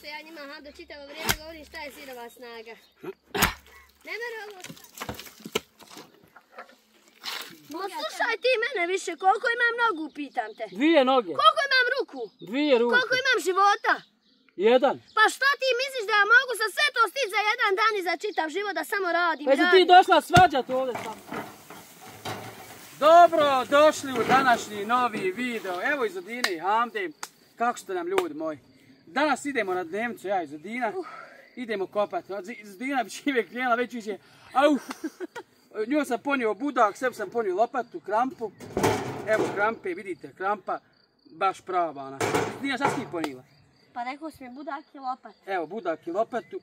što ja njima Hando čitavo vrijeme govorim šta je sinova snaga. Ne mere ovo. Ma slušaj ti mene više, koliko imam nogu, pitam te. 2 noge. Koliko imam ruku? 2 ruke. Koliko imam života? 1. Pa šta ti misliš da ja mogu sa sve to stići za jedan dan i za čitav život da samo radim? Pa si ti došla svađat ovdje sam. Dobro, došli u današnji novi video. Evo iz Udine i Hamde. Kako ste nam ljudi moji? Danas idemo na dnevnicu, ja iz Udina. Idemo kopati. Iz Udina bi čime klijela već više. Njoj sam ponio budak, sebi sam ponio lopatu, krampu. Evo krampe, vidite, krampa. Baš prava ona. Udina, šta si ti ponila? Pa rekao si mi budak i lopat. Evo budak i lopatu.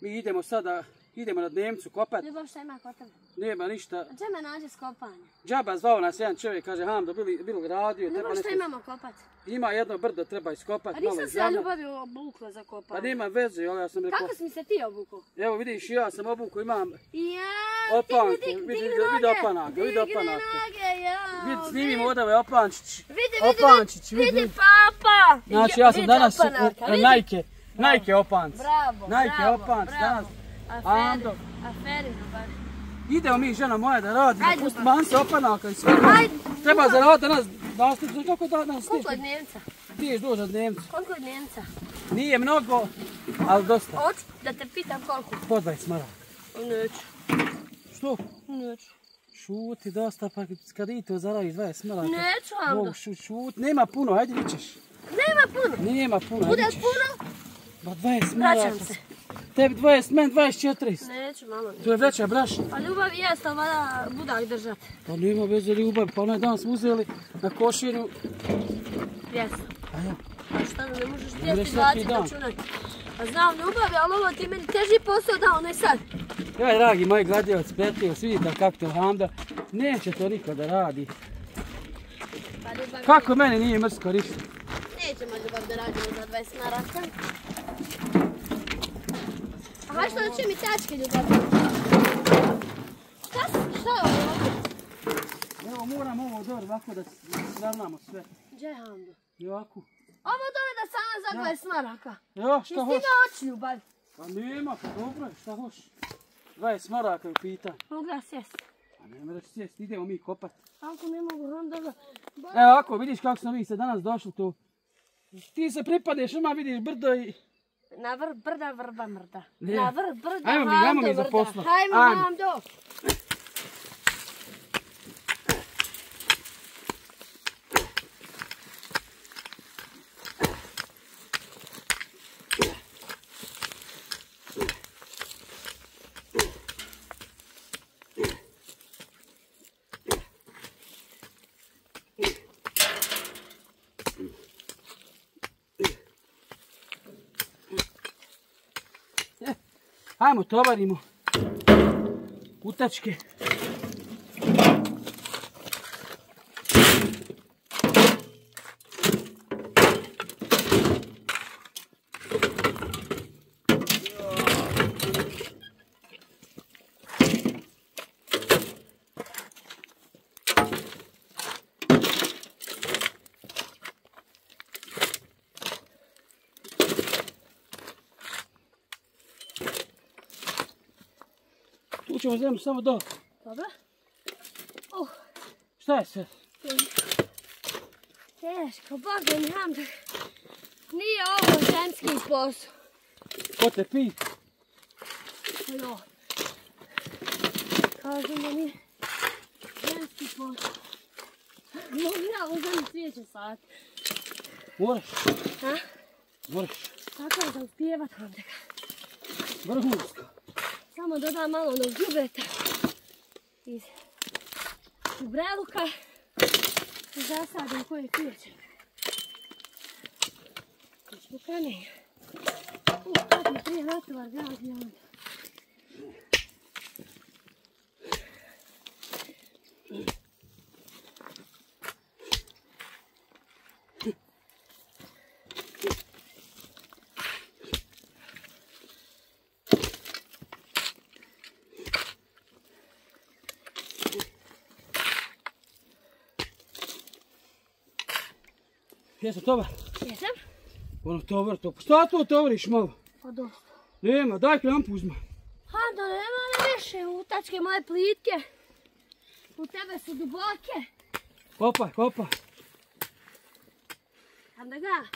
Mi idemo sada, idemo na dnevnicu kopati. Ljubav, šta ima kod tebe? Nema ništa. Gdje me nađe skopanje? Džaba zvao nas jedan čovjek, kaže Hamdo, bilo gradio. Ljubav, šta imamo kopati? Ima jedno brdo, treba iskopati. Pa nisam se ja Ljubavi obukla za kopanje. Pa nema veze, ja sam rekao. Kako si mi se ti obukao? Evo vidiš, ja sam obukao, imam Ja, opanke, vidi opanaka, vidi opanaka. Vidi, snimim odave opančić. Vidi papa. Znači ja sam danas Nike opanci. Bravo, Nike opanci danas. Ando. Aferi, Ljubav. Idemo mi, žena moja, da radimo. Pusti man se opanaka i sve. Treba zaraditi danas. Kako da nas stići? Koliko je dnevnica? Ti ješ duža dnevnicu. Koliko je dnevnica? Nije mnogo, ali dosta. Hoću da te pitam koliko? Po 20 maraka. Neću. Što? Neću. Šuti dosta, pa kad i to zaradiš 20 maraka. Neću, Hando. Mogu šuti. Nema puno, hajde vićeš. Nema puno. Nema puno, Bude hajde vićeš. puno? Ba 20 maraka. Vraćam se. Tebi 20, meni 24. Neću, malo. To je veća brašna. Pa ljubav jest, ali vada budak držati. Pa nema veze ljubav, pa onaj dan smo uzeli na košinu. Jesam. A ja. A šta ne možeš Ne 220 računati? Pa znam ljubav, ali ovo ti meni teži posao da onaj sad. Joj, dragi moji gledalci, pratioci, vidite kako to Hamda. Neće to niko da radi. Pa ljubav... Kako meni nije mrsko ništa? Nećemo ljubav da radimo za 20 maraka. A hajde što da će mi tačke ljubav. Šta je ovo ovdje? Evo moram ovo dole ovako da sravnamo sve. Gdje je Hando? I ovako. Ovo dole da sama za 20 maraka. Jo, šta hoš? Jesi ti oči ljubav? Pa nema, pa dobro je, šta hoš? 20 maraka je u pitanju. Mogu ja sjesti? Pa ne moraš sjesti, idemo mi kopat. Ako ne mogu Hando ga... Evo ovako, vidiš kako smo mi se danas došli tu. Ti se pripadeš, ima vidiš brdo i... Na vrh brda vrba mrda. Ne. Na vrh brda Ajmo Hando mi za vrda. posla. Hajmo Hando. Hajmo, tovarimo utačke. Tu ćemo zemlju samo do. Dobro. Šta je sve? Teško, Boga mi Hando. Nije ovo ženski posao. Ko te pita? Jo. Kažem da nije ženski posao. Mogu ja ovo zemlju svijeće sad. Moraš. Ha? Moraš. Tako da uspijevat Hando. Vrhunsko. Samo dodam malo onog đubreta iz đubreluka i zasadim koje kvijeće. Ćemo kamenje. Kad mi prije natovar gazi onda. Jesam dobar? Jesam? Ono tovar to. Šta to tovariš malo? Pa dosta. Nema, daj krampu uzma. Hando, nema li više u tačke moje plitke? U tebe su duboke. Kopaj, kopaj. Handa ga.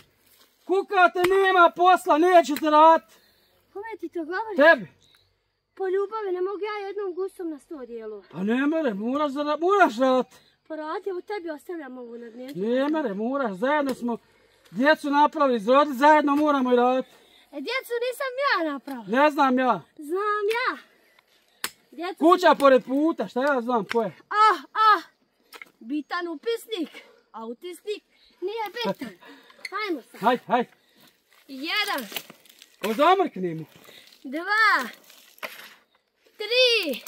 Kukate, nema posla, nećete raditi. Kome ti to govoriš? Tebi. Po ljubavi ne mogu ja jednom gustom na 100 dijelu. Pa ne mere, moraš raditi. Pa radi, evo tebi ostavljam ovu na dnevku. Ne mere, moraš, zajedno smo djecu napravili, izrodili, zajedno moramo i raditi. Djecu nisam ja napravila. Ne znam ja. Znam ja. Djecu... Kuća pored puta, šta ja znam ko je? Bitan upisnik. Autistik nije bitan. Hajmo sad. Hajde. 1. Ko zamrkni mu. 2. 3.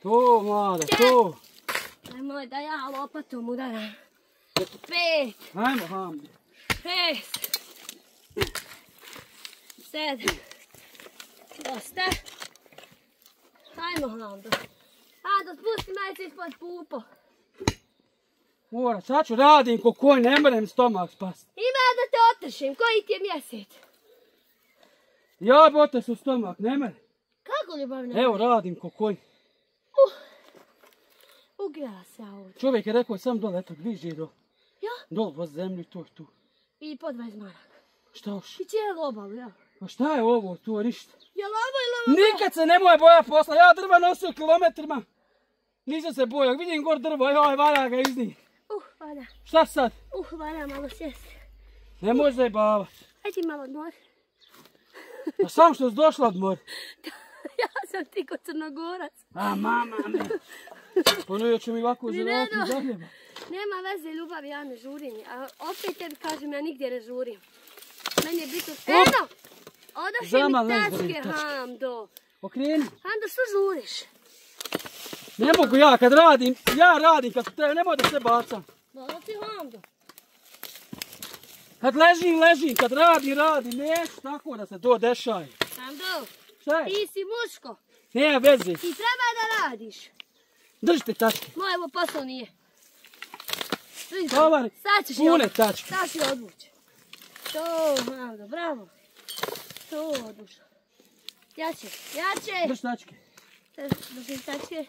To, mlada, to. Ajmo da ja lopatom udaram. 5. Hajmo, Hamdi. 6. 7. Dosta. Hajmo, Hando. Hando, spusti majice ispod pupo. Mora, sad ću radim ko konj, ne merem stomak spasti. Ima da te otršim, koji ti je mjesec? Ja bi otesu stomak, ne merem. Kako ljubavno? Evo, radim ko konj. Ugrala se ja ovdje. Čovjek je rekao sam dole, eto, bliže dole. Ja? Dole, voz zemlju, to je tu. I po 20 maraka. Šta još? I cijelu obalu, ja. Pa šta je ovo, to je ništa. Jel ovo ili ovo? Nikad se nemoj boja posla, ja drva nosio kilometrima. Nisam se bojao, vidim gor drvo, joj, valja ga iz njih. Valja. Šta sad? Valja malo sjesti. Ne možeš zajebavat. Ajde ti malo odmor. Pa sam što si došla odmor. Ja sam ti ko Crnogorac. A mama me. Ponovio ću mi ovako želati Zagreba. Nema veze ljubavi, ja ne žurim. A opet tebi kažem, ja nigdje ne žurim. Meni je bitno... Eno! Odaši mi tačke, Hando. Okreni. Hando, što žuriš? Ne mogu ja, kad radim, ja radim kako treba, nemoj da se bacam. Dobro ti, Hando. Kad ležim, kad radim, neću tako da se to dešaje. Hando, Šta je? ti si muško. Nema veze. Ti treba da radiš. Držite tačke. Moje ovo posao nije. Tovari, pune tačke. Sad ću odvući. To, Hando, bravo. To odvušao. Jače. Drži tačke. Držim tačke.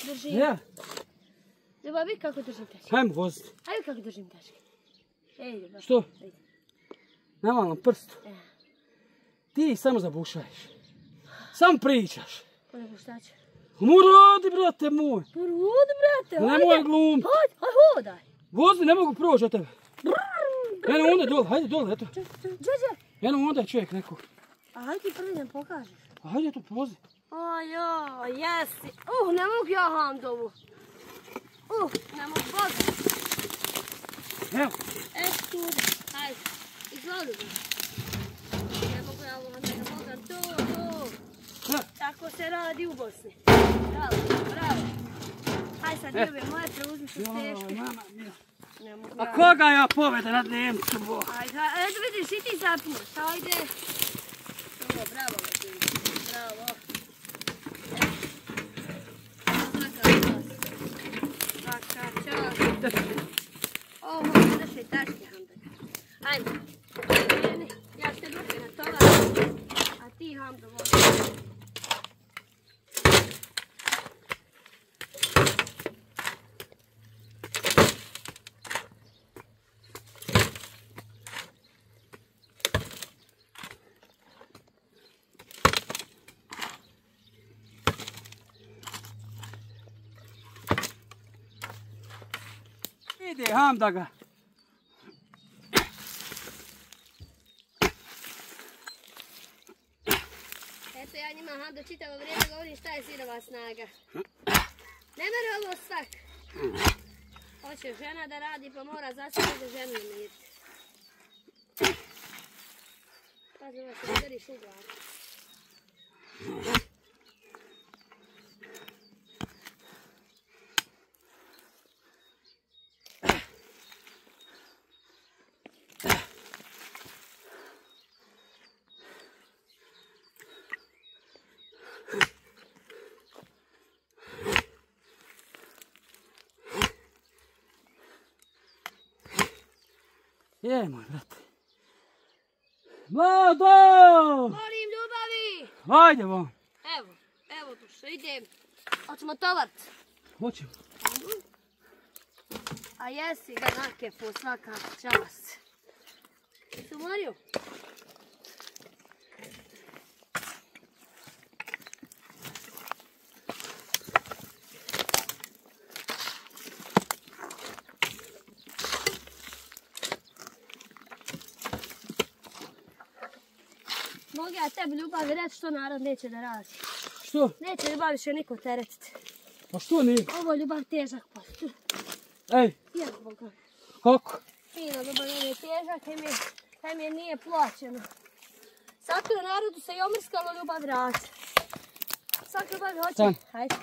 Držim. Ja. Ljubav, vidi kako držim tačke. Hajmo voziti. Hajde kako držim tačke. Ej, ljubav. Što? Na malom prstu. Ti samo zabušaješ. Sam pričaš. Pa nego šta će? Rodi, brate moj. Rodi, brate. Nemoj glumit. Hodaj. Vozi, ne mogu proći od tebe. Eno onda dole, hajde dole, eto. Đeđe. Eno onda je čovjek neko. A hajde ti prvi nam pokažeš. Hajde tu, vozi. Ojoj, jesi. Ne mogu ja Handovu. Ne mogu vozi. Evo. Tu, hajde. Izvoli ga. Ne mogu ja ovo, ne mogu to. Tako se radi u Bosni. Bravo. Hajde sad, ljubim, moje preuzmi su teške. A koga ja povede na dnevnicu, bo? Ajde, eto vidiš, i ti zapneš, ajde. Bravo, Martin, bravo. Svaka čast. Ovo može drži tačke, Hando. Ajmo. Ja ću te drugi na tovar, a ti, Hando, voli. Ide, Hamda ga. Eto ja njima, Hando, čitavo vrijeme govorim šta je sinova snaga. Ne mere ovo svak. Hoće žena da radi pa mora za sebe da ženu umiriti. Pazi, ovo se udariš u glavu. Je, moj brate. Mlado! Molim ljubavi! Ajde vam. Evo dušo, idem. Hoćemo tovac. Hoćemo. A jesi ga nakepo svaka čast. Se umorio? Mogu ja tebi ljubavi reći što narod neće da radi. Što? Neće ljubav više niko teretiti. Pa što nije? Ovo je ljubav težak posao. Ej, Jel Boga. kako? Fino ljubav je težak, em je nije plaćeno. Zato je narodu se i omrskalo ljubav vrati. Svaki ljubav hoće. Stan. Hajde.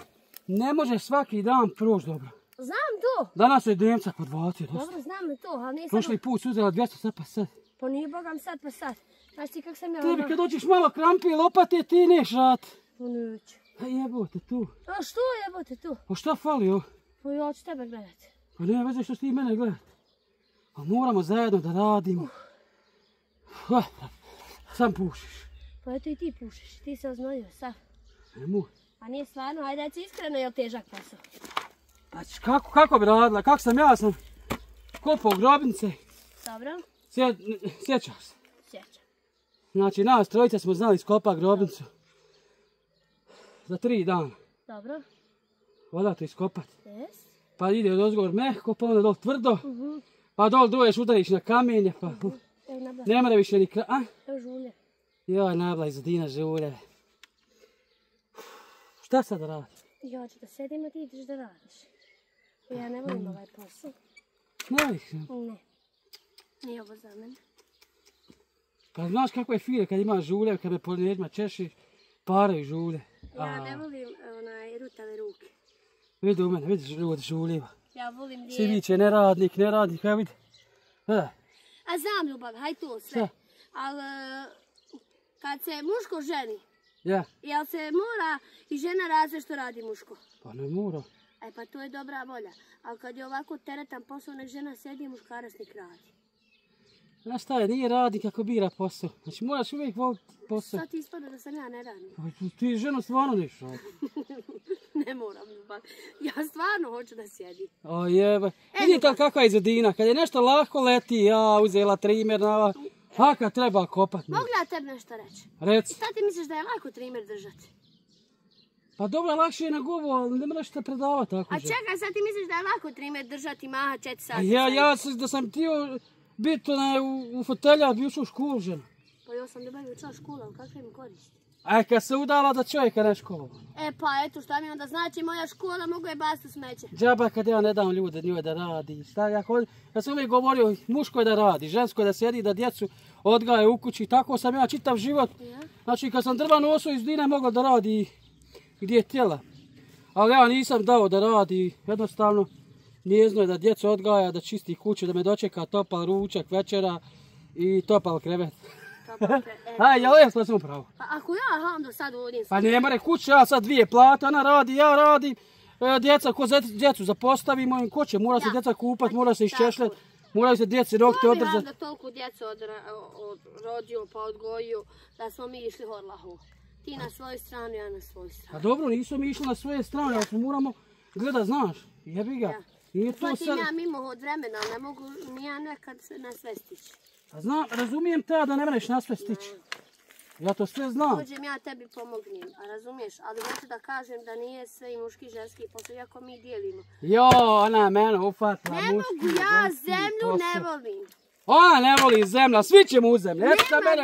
Ne može svaki dan proći dobro. Znam to. Danas je Demca podbacio dosta. Dobro, znam to, ali nisam... Prošli put su uzela 200, sad pa sad. Pa nije Bogam sad pa sad. Znaš ti kak sam ja... Tebi kad dođeš malo krampi i lopate, ti neš rati. Pa neću. A jebote tu. A što jebote tu? Pa šta fali ovo? Pa ja ću tebe gledati. Pa nema veze što ti mene gledat. Pa moramo zajedno da radimo. Sam pušiš. Pa eto i ti pušiš, ti se oznojio sad. Nemoj. A nije stvarno, ajde reci iskreno, je li težak posao? Pa kako bi radila? Kako sam ja sam kopao grobnice. Dobro, Sjećaš se. sjećam. Znači nas trojica smo znali iskopa grobnicu. Za 3 dana. Dobro, Voda to iskopat. jes. Pa ide od ozgor mehko, pa onda dol tvrdo. Pa dol doješ, udariš na kamenje, pa Evo nabla, ne mora više ni a? evo žulje. Joj, nabla iz Dina žuljeve. Šta sad da radi? Ja ću da sedim, a ti ideš da radiš. Ja ne volim ovaj posao. Ne voliš? Ne. Nije ovo za mene. Pa znaš kako je fire kad imaš žuljeve, kad me po leđima češiš, paraju žulje. Ja ne volim rutave ruke. Vidi u mene, vidiš ljudi žuljiva. Ja volim lijepo. Svi viće, neradnik, evo vidi. A znam ljubav, haj to sve. Šta? Ali kad se muško ženi, Ja, jel se mora i žena razve što radi muško? pa ne mora. E pa to je dobra volja. Ali kad je ovako teretan posao, nek žena sedi i muškarac nek radi. Znaš šta je, nije radnik ako bira posao. Znači moraš uvijek voliti posao. Sad ti ispada da sam ja neradnik. Pa ti ženo stvarno neš raditi. Ne moram ljubav. Ja stvarno hoću da sjedim. O jebe. Vidite li kakva je Zadina? Kad je nešto lako leti, ja uzela trimer na ova. A kad treba kopat. Mogu ja tebi nešto reći? Reci. Šta ti misliš da je lako trimer držati? Pa lakše je na govu, ali ne moraš te predavati tako. A čekaj, sad ti misliš da je lako trimer držati maha 4 sata? Da sam htio biti u fotelja, bi ušao u školu žena. Pa ja sam ljubav učila školu, ali kakve mi koristi? A kad se udala da čovjeka ne školu. E pa eto, šta mi onda znači moja škola, mogu je baciti u smeće. Džaba kad ja ne dam ljude njoj da radi. Ja sam uvijek govorio, muško je da radi, žensko je da sjedi, da djecu odgaje u kući. Tako sam ja čitav život. Znači kad sam drva nosio iz Dine mogla da radi gdje je htjela. Ali ja nisam dao da radi, jednostavno njezno je da djecu odgaja, da čisti kuću, da me dočeka topal ručak večera i topal krevet. Aj, jel što sam upravo? Pa ako ja ham do sad ovdje... Pa ne more kuće, ja sad 2 plate, ona radi, ja radim. Djeca, ko djecu zapostavimo im, ko će, mora se djeca kupat, mora se iščešljat, moraju se djeci nokte održati. Ko bi ham da toliko djecu rodio pa odgojio, da smo mi išli horlahu. Ti na svoju stranu, ja na svoju stranu. Pa dobro, nisu mi išli na svoje strane, ali moramo gledat, znaš, jebi ga. Nije to sad... ja mimo od vremena, ne mogu ni ja nekad na sve stići. Pa znam, razumijem te da ne mreš na sve stići. Ja to sve znam. Dođem ja tebi pomognem, a razumiješ, ali hoću da kažem da nije sve i muški i ženski posao, iako mi dijelimo. Jo, ona mene ufatila muški. Ne mogu, ja zemlju ne volim. Ona ne voli zemlja, svi ćemo u zemlju. Eto da mene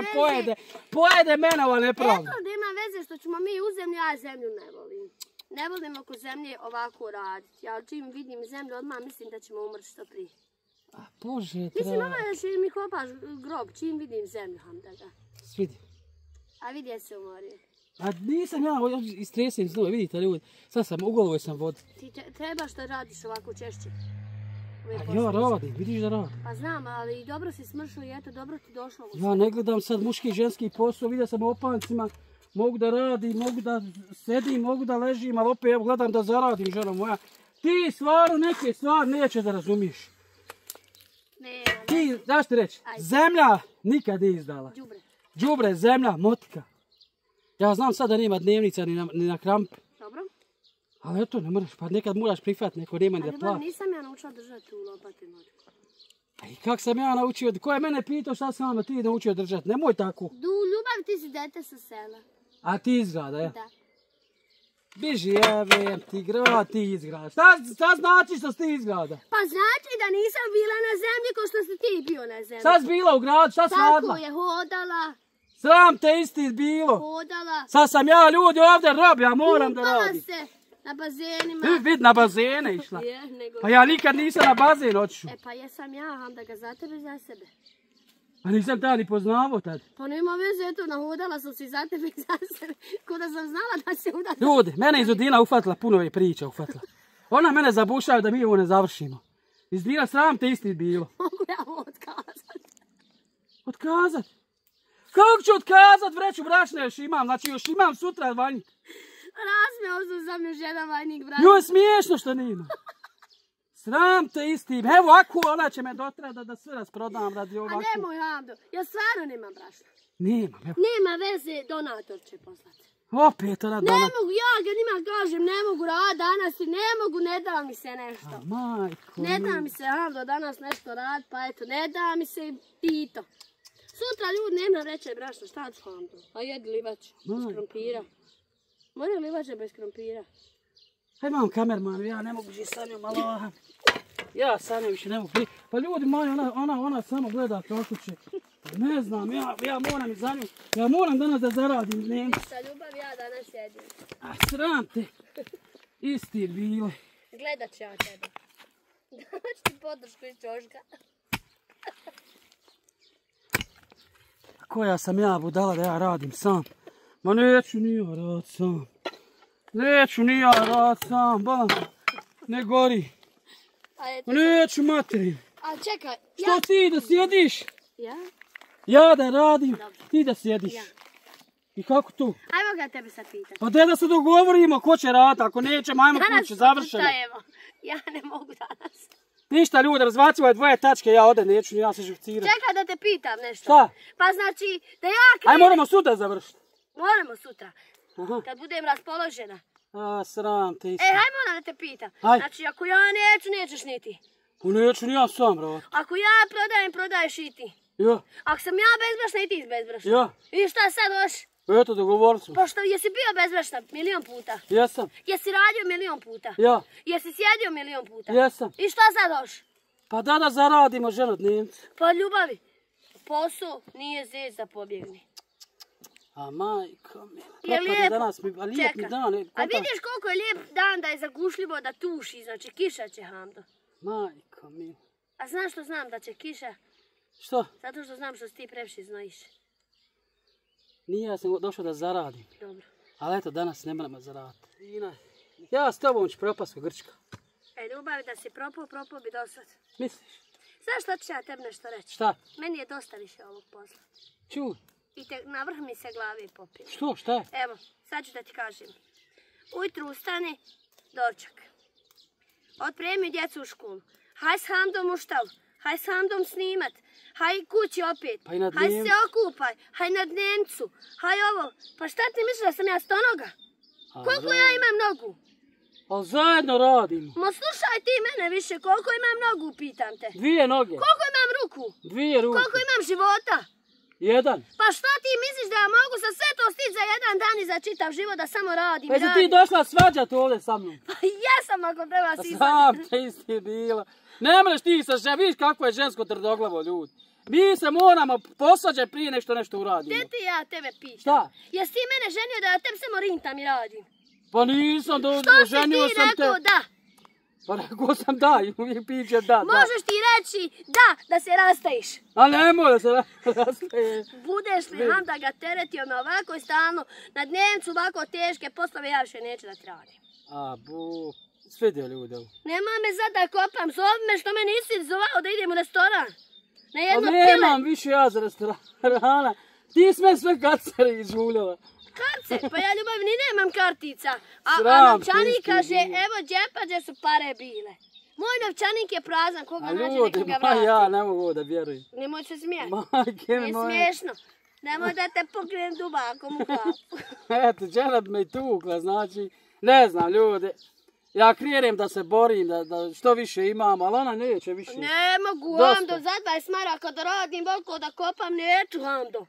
pojede mene ova nepravda. Eto da ima veze što ćemo mi u zemlju, ja zemlju ne volim. Ne volim oko zemlje ovako raditi. Ja čim vidim zemlju odmah mislim da ćemo umrti što prije. A Bože, mislim, ovo je mi kopaš grob, čim vidim zemlju, hamdaga. Svidi. A vidi je se umorio. A nisam ja, istresim zlo, vidite ljudi. Sad sam, u голову sam vod. Ti trebaš da radiš ovako češće. A ja radim, vidiš da radim. Pa znam, ali dobro si smršao i eto, dobro ti došlo. Ja ne gledam sad muški i ženski posao, vidio sam opancima. Mogu da radim, mogu da sedim, mogu da ležim, ali opet evo gledam da zaradim, žena moja. Ti stvarno neke stvari neće da razumiješ. Ne, ti, znaš ti reći, zemlja nikad nije izdala. Đubre, zemlja, motika. Ja znam sad da nema dnevnica ni na krampi. Dobro. Ali eto, ne moraš, pa nekad moraš prihvatiti, neko nema ni da plati. Nisam ja naučila držati u lopati motku. I kak sam ja naučio, ko je mene pitao šta sam vam ti naučio držati, nemoj tako. Ljubav, ti si dete sa sela. A ti izgrada, je? Da. Biži jebem ti grad, ti izgrada. Šta znači što si ti izgrada? Pa znači da nisam bila na zemlji ko što si ti bio na zemlji. Šta si bila u gradu, šta si radila? Tako je, hodala. Sram te isti bilo. Hodala. Sad sam ja ljudi ovdje rob, ja moram da radim. Kupala se na bazenima. Vid na bazene išla. Pa ja nikad nisam na bazen otišao. E pa jesam ja, onda ga za tebe za sebe. Pa nisam ta ni poznavao tad. Pa nema veze, eto, nahodala sam si za tebe i za sebe. Kuda sam znala da se udati. Ljudi, mene iz Udina ufatila, puno je priča ufatila. Ona mene zabušava da mi ovo ne završimo. Iz Dina sram te isti bilo. Mogu ja ovo otkazat? Otkazat? Kako ću otkazat, vreću brašne još imam, znači još imam sutra vanjik. Razmeo sam još jedan vanjik, brate. Njoj je smiješno što nima. Sram te isti, evo ako ona će me dotrada da sve rasprodam radi ovako. A nemoj, Hamdo, ja stvarno nemam brašna. Nemam, evo. Nema veze, donator će poslati. Opet ona donator. Ne mogu, ja ga njima kažem, ne mogu rad danas i ne mogu, ne da mi se nešto. A majko. Ne da mi se, Hamdo, danas nešto rad, pa eto, ne da mi se i to. Sutra ljudi nema reće brašna, šta ću, Hamdo? A jedi livač, bez krompira. Može livače bez krompira. Hajde mam kamermanu, ja ne mogu sa njom, malo. Ja sa njom više ne mogu prije. Pa ljudi moji, ona samo gleda kako će. Ne znam, ja moram i za nju. Ja moram danas da zaradim dnevnicu. Sa ljubav ja danas jedim. A sram te. Isti bile. Gledat ću ja tebe. Daću ti podršku iz čoška. Koja sam ja budala da ja radim sam. Ma neću ni ja rad sam. Neću ni ja rad sam, ba. Ne gori. Neću materi. A čekaj. Što ti da sjediš? Ja? Ja da radim, ti da sjediš. Ja. I kako tu? Ajmo ga tebe sad pitat. Pa da se dogovorimo ko će raditi, ako nećemo, ajmo kuće, završeno. Ja ne mogu danas. Ništa ljudi, razvaci ove dvoje tačke, ja odem, neću ni ja se živcirati. Čekaj da te pitam nešto. Šta? Pa znači da ja krenem... Aj moramo sutra završiti. Moramo sutra. Aha. Kad budem raspoložena. A, sram te isti. Hajmo da te pitam. Aj. Znači ako ja neću, nećeš ni ti. Pa neću ni ja sam raditi. Ako ja prodajem, prodaješ i ti. Ja. Ako sam ja bezbrašna i ti bezbrašna. Ja. I šta sad hoš? Eto, dogovorili smo. Pošto jesi bio bezbrašna 1.000.000 puta. Jesam. Jesi radio 1.000.000 puta. Ja. Jesi sjedio 1.000.000 puta. Jesam. I šta sad hoš? Pa da zaradimo ženo dnevnicu. Pa ljubavi, posao nije zez za pobjegni. A majko mi. Je lijepo. Danas mi, a lijep mi dan. A vidiš koliko je lijep dan da je zagušljivo da tuši, znači kiša će, Hamdo. Majko mi. A znaš što znam da će kiša? Što? Zato što znam što si ti previše znojiš. Nije, ja sam došao da zaradim. Dobro. Ali eto, danas ne moramo zaraditi. Ja s tobom ću propast u Grčka. Ljubavi, da si propao bi dosad. Misliš? Znaš što ću ja tebi nešto reći? Šta? Meni je dosta više ovog posla. Čuj. I na vrh mi se glavi popio. Što? Šta je? Evo, sad ću da ti kažem. Ujutru ustani, doček. Otpremi djecu u školu. Haj s Hamdom u štalu. Haj s Hamdom snimat. Haj kući opet. Pa i na haj dnevnicu. se okupaj. Haj na dnevnicu. Haj ovo. Pa šta ti misliš da sam ja stonoga? Koliko ja imam nogu? Ali zajedno radimo. Ma slušaj ti mene više, koliko imam nogu, pitam te. 2 noge. Koliko imam ruku? 2 ruke. Koliko imam života? 1. Pa šta ti misliš da ja mogu sa sve to stići za jedan dan i za čitav život da samo radim? Pa si ti došla svađati ovdje sa mnom? Pa jesam ako treba si Sam te isti bila. Ne možeš ti sa žena, vidiš kako je žensko trdoglavo ljudi. Mi se moramo posvađati prije nešto uradimo. Gdje ti ja tebe pitam? Šta? Jesi ti mene ženio da ja tebi samo rintam i radim? Pa nisam, ženio sam te. Što si ti rekao da? Pa rekao sam da, i uvijek piće da. Možeš ti reći da se rastajiš. A nemoj da se rastaješ. Budeš li Hamda ga teretio me ovako i stalno na dnevnicu ovako teške poslove, ja više neću da ti radim. A bu, svidio ljudi ovo. Nema me sad da kopam, zovi me što me nisi zvao da idem u restoran. Na jedno pile. A nemam više ja za restorana. Ti sme sve kacere izžuljala. Karce? Pa ja ljubav ni nemam kartica. A novčanik kaže, evo džepa gdje su pare bile. Moj novčanik je prazan, koga A nađe ljudi, neka ga ma vrati. ja ne mogu da vjerujem. Nemoj se smijati. Majke Nije moje. smiješno. Nemoj da te pokrijem dubakom u kapu. Eto, žena bi me i tukla, znači, ne znam ljudi. Ja krenem da se borim, da što više imam, ali ona neće više. Ne mogu, Dosta. Hamdo, za 20 maraka da radim, veliko da kopam, neću, Hamdo.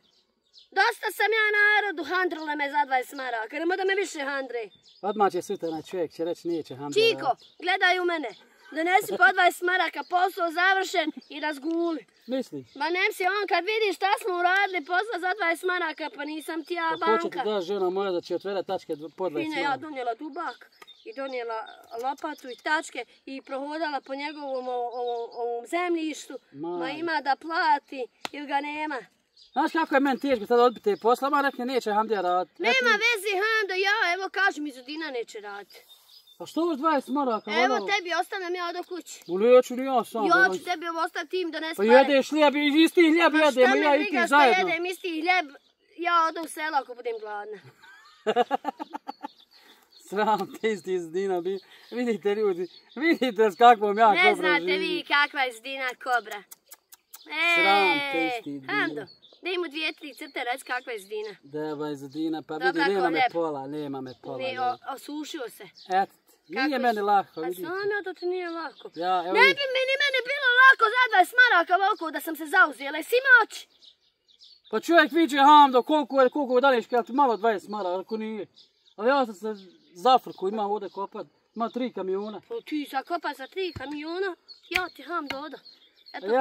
Dosta sam ja narodu, handrle me za 20 maraka, nemoj da me više handre. Odmah će sutra na čovjek, će reći neće handla. Čiko, gledaj u mene. Donesi po 20 maraka, posao završen i razguli. Misliš? Ma nem si on kad vidi šta smo uradili posla za 20 maraka, pa nisam ti ja Pa hoće ti banka. da žena moja da će otvera tačke po 20 Fine, ja maraka. donijela dubak i donijela lopatu i tačke i prohodala po njegovom ovom zemljištu. Ma ima da plati ili ga nema. Znaš kako je meni teško sad odbiti te posla, ma rekne neće Hamdija raditi. Nema veze, Hando, ja, evo kažem, Izudina neće raditi. A što už 20 maraka? Evo ono? tebi ostavljam ja do kući. Neću ni ja sam. Ja ću tebi ostaviti tim donesi Pa pare. jedeš hljeb, isti hljeb jedemo, ja i ti Šta zajedno. jedem isti hljeb, ja odem u selo ako budem gladna. Sram te isti Izudina bi. Vidite ljudi, vidite s kakvom ja Ne kobra znate živim. vi kakva je Izudina kobra. Sram te isti Izudina. Hando, daj mu 2-3 crte, reci kakva je Izudina. Deva Izudina, pa Dobro, vidi, nema me hljeb. pola, nema me pola. Ne, ljudi. osušio se. Eto, nije meni lako, A vidite. znam ja da ti nije lako. Ja, evo Ne vidite. bi ni mene bilo lako za 20 maraka veliko da sam se zauzela. Jesi moć? Pa čovjek viče Hamdo, koliko daneš, kad ti malo 20 maraka, ako nije. Ali ja sam se zafrku, imam ovdje kopat, ima 3 kamiona. Pa ti zakopa za 3 kamiona, ja ti Hamdo oda. Eto te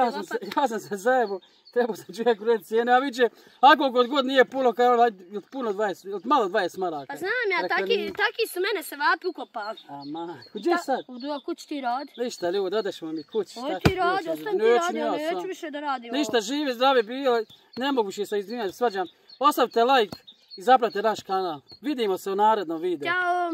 Ja sam se zajebo, trebao sam čovjeku reći cijene, a viče, ako god nije puno, kao ili puno 20, ili malo 20 maraka. Pa znam ja, Rekla, nije. taki su mene se vapi ukopali. A ma, gdje sad? U kući ti radi. Ništa ljudi, odešmo mi kući. Oj šta ti ti radi, neću, ostan ti neću radi, ni ja ja neću sam. više da radim Ništa, živi, zdravi bilo, ne mogu se izvinjati, svađam. Ostavite like i zapratite naš kanal. Vidimo se u narednom videu. Ćao.